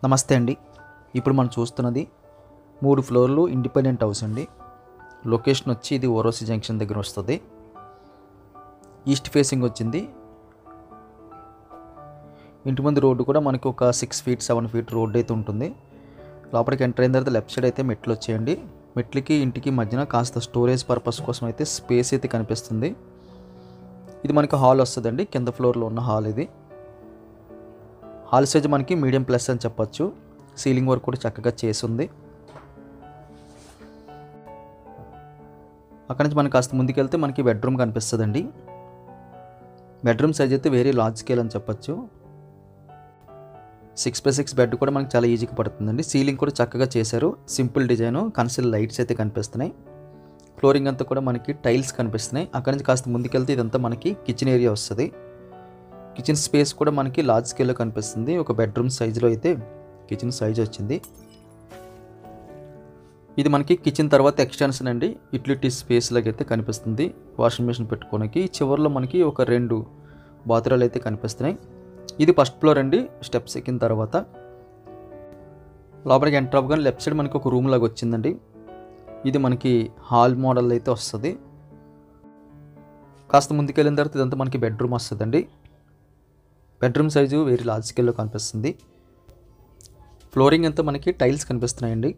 నమస్తే అండి. ఇప్పుడు మనం చూస్తున్నది 3 ఫ్లోర్లు ఇండిపెండెంట్ హౌస్ అండి. లొకేషన్ వచ్చి ఇది ఓరోసి జంక్షన్ దగ్గర వస్తుంది. ఈస్ట్ ఫేసింగ్ వచ్చింది. ఇంటి ముందు రోడ్డు కూడా మనకు ఒక 6 ఫీట్ 7 ఫీట్ రోడ్డు అయితే ఉంటుంది. లోపలికి ఎంటర్ అయిన తర్వాత లెఫ్ట్ సైడ్ అయితే మెట్లు వచ్చేయండి. మెట్లకి ఇంటికి మధ్యన కాస్త స్టోరేజ్ పర్పస్ కోసం అయితే స్పేస్ అయితే కనిపిస్తుంది. ఇది మనకి హాల్ వస్తుందండి. కింద ఫ్లోర్లో ఉన్న హాల్ ఇది. హాల్ సైజ్ మనకి మీడియం ప్లస్ అని చెప్పొచ్చు. సీలింగ్ వర్క్ కూడా చక్కగా చేసి ఉంది. అక్కడ నుంచి మనకి కాస్త ముందుకెళ్తే మనకి బెడ్రూమ్ కనిపిస్తుందండి. బెడ్రూమ్ సైజ్ అయితే వెరీ లార్జ్ స్కేల్ అని చెప్పొచ్చు. 6x6 బెడ్ కూడా మనకి చాలా ఈజీగా పడుతుందండి. సీలింగ్ కూడా చక్కగా చేశారు. సింపుల్ డిజైన్, కన్సిల్ లైట్స్ అయితే కనిపిస్తున్నాయి. ఫ్లోరింగ్ అంతా కూడా మనకి టైల్స్ కనిపిస్తున్నాయి. అక్కడ నుంచి కాస్త ముందుకెళ్తే ఇదంతా మనకి కిచెన్ ఏరియా వస్తుంది. కిచెన్ స్పేస్ కూడా మనకి లార్జ్ స్కేల్లో కనిపిస్తుంది. ఒక బెడ్రూమ్ సైజులో అయితే కిచెన్ సైజ్ వచ్చింది. ఇది మనకి కిచెన్ తర్వాత ఎక్స్టెన్షన్ అండి. యూటిలిటీ స్పేస్ లాగా అయితే కనిపిస్తుంది. వాషింగ్ మెషిన్ పెట్టుకోవడానికి చివరిలో మనకి ఒక 2 బాత్రూమ్లు అయితే కనిపిస్తున్నాయి. ఇది ఫస్ట్ ఫ్లోర్ అండి. స్టెప్స్ ఎక్కిన తర్వాత లోపలికి ఎంటర్ అవ్వగానే లెఫ్ట్ సైడ్ మనకి ఒక రూమ్ లాగా వచ్చిందండి. ఇది మనకి హాల్ మోడల్ అయితే వస్తుంది. కాస్త ముందుకెళ్ళిన తర్వాత ఇదంతా మనకి బెడ్రూమ్ వస్తుందండి. బెడ్రూమ్ సైజు వెరీ లార్జ్ స్కేల్లో కనిపిస్తుంది. ఫ్లోరింగ్ అంతా మనకి టైల్స్ కనిపిస్తున్నాయండి.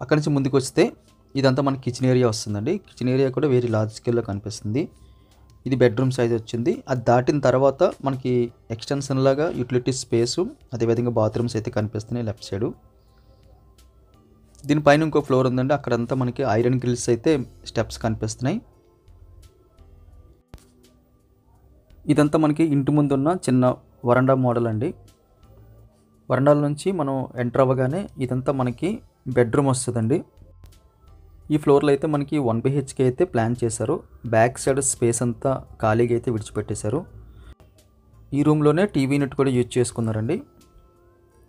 అక్కడి నుంచి ముందుకు వస్తే ఇదంతా మనకి కిచెన్ ఏరియా వస్తుందండి. కిచెన్ ఏరియా కూడా వెరీ లార్జ్ స్కేల్లో కనిపిస్తుంది. ఇది బెడ్రూమ్ సైజ్ వచ్చింది. అది దాటిన తర్వాత మనకి ఎక్స్టెన్షన్ లాగా యూటిలిటీ స్పేసు, అదేవిధంగా బాత్రూమ్స్ అయితే కనిపిస్తున్నాయి లెఫ్ట్ సైడు. దీనిపైన ఇంకో ఫ్లోర్ ఉందండి. అక్కడంతా మనకి ఐరన్ గ్రిల్స్ అయితే స్టెప్స్ కనిపిస్తున్నాయి. ఇదంతా మనకి ఇంటి ముందున్న చిన్న వరండా మోడల్ అండి. వరండాల నుంచి మనం ఎంటర్ అవ్వగానే ఇదంతా మనకి బెడ్రూమ్ వస్తుందండి. ఈ ఫ్లోర్లో అయితే మనకి 1 BHK అయితే ప్లాన్ చేశారు. బ్యాక్ సైడ్ స్పేస్ అంతా ఖాళీగా అయితే విడిచిపెట్టేశారు. ఈ రూమ్లోనే టీవీ యూనిట్ కూడా యూజ్ చేసుకున్నారండి.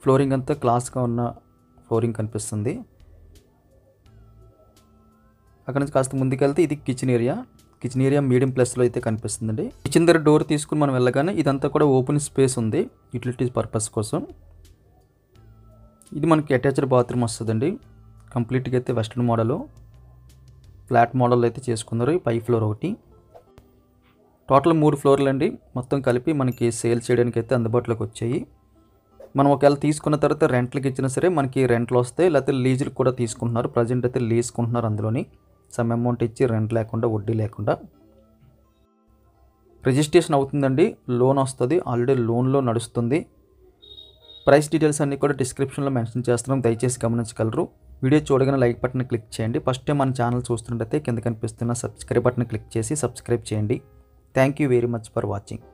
ఫ్లోరింగ్ అంతా క్లాస్గా ఉన్న ఫ్లోరింగ్ కనిపిస్తుంది. అక్కడ నుంచి కాస్త ముందుకెళ్తే ఇది kitchen area. Kitchen area medium ప్లస్లో అయితే కనిపిస్తుందండి. కిచెన్ దగ్గర డోర్ తీసుకుని మనం వెళ్ళగానే ఇదంతా కూడా ఓపెన్ స్పేస్ ఉంది యూటిలిటీస్ పర్పస్ కోసం. ఇది మనకి అటాచ్డ్ బాత్రూమ్ వస్తుందండి. కంప్లీట్గా అయితే వెస్ట్రన్ మోడలు, ఫ్లాట్ మోడల్ అయితే చేసుకున్నారు. పై ఫ్లోర్ ఒకటి. టోటల్ 3 ఫ్లోర్లు అండి. మొత్తం కలిపి మనకి సేల్ చేయడానికి అయితే అందుబాటులోకి వచ్చాయి. మనం ఒకవేళ తీసుకున్న తర్వాత రెంట్లకి ఇచ్చినా సరే మనకి రెంట్లు వస్తాయి. లేకపోతే లీజులకు కూడా తీసుకుంటున్నారు. ప్రజెంట్ అయితే లీజుకుంటున్నారు. అందులోని సమ్ అమౌంట్ ఇచ్చి రెంట్ లేకుండా, వడ్డీ లేకుండా. రిజిస్ట్రేషన్ అవుతుందండి. లోన్ వస్తుంది. ఆల్రెడీ లోన్లో నడుస్తుంది. ప్రైస్ డీటెయిల్స్ అన్నీ కూడా డిస్క్రిప్షన్లో మెన్షన్ చేస్తున్నాం. దయచేసి గమనించగలరు. వీడియో చూడగానే లైక్ బటన్ క్లిక్ చేయండి. ఫస్ట్ టైం మన ఛానల్ చూస్తుంటే కింద కనిపిస్తున్న సబ్స్క్రైబ్ బటన్ క్లిక్ చేసి సబ్స్క్రైబ్ చేయండి. Thank you very much for watching.